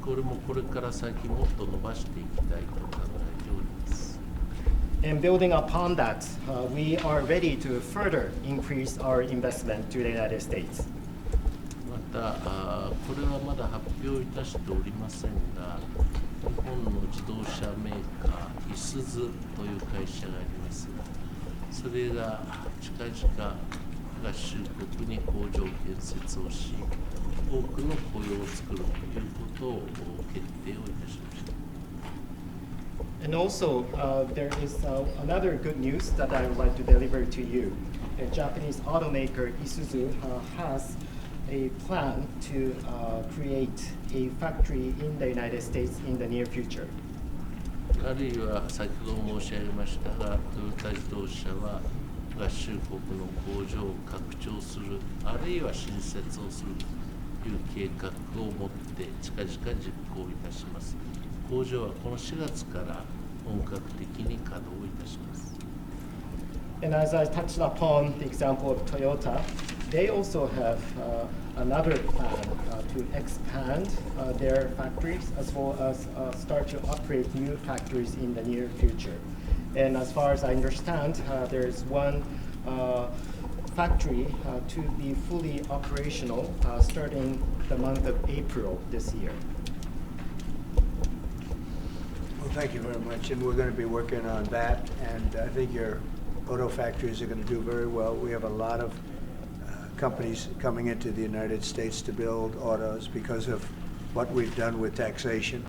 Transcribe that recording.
これもこれから先もっと伸ばしていきたいと考えております。And building upon that, we are ready to further increase our investment to the United States. またこれはまだ発表いたしておりませんが、日本の自動車メーカーいすゞという会社がありますが、それが近々合衆国に工場建設をし、多くの雇用を作るということを決定をいたしました。And also, there is another good news that I would like to deliver to you. The Japanese automaker Isuzu has a plan to create a factory in the United States in the near future. あるいは先ほど申し上げましたが、トヨタ自動車は合衆国の工場を拡張する、あるいは新設をするという計画を持って近々実行いたします。工場はこの4月から本格的に稼働いたします。And as I touched upon the example of Toyota, they also have another plan to expand their factories as well as start to operate new factories in the near future. And as far as I understand, there is one factory to be fully operational starting the month of April this year. Well, thank you very much, and we're going to be working on that, and I think your auto factories are going to do very well. We have a lot of companies coming into the United States to build autos because of what we've done with taxation.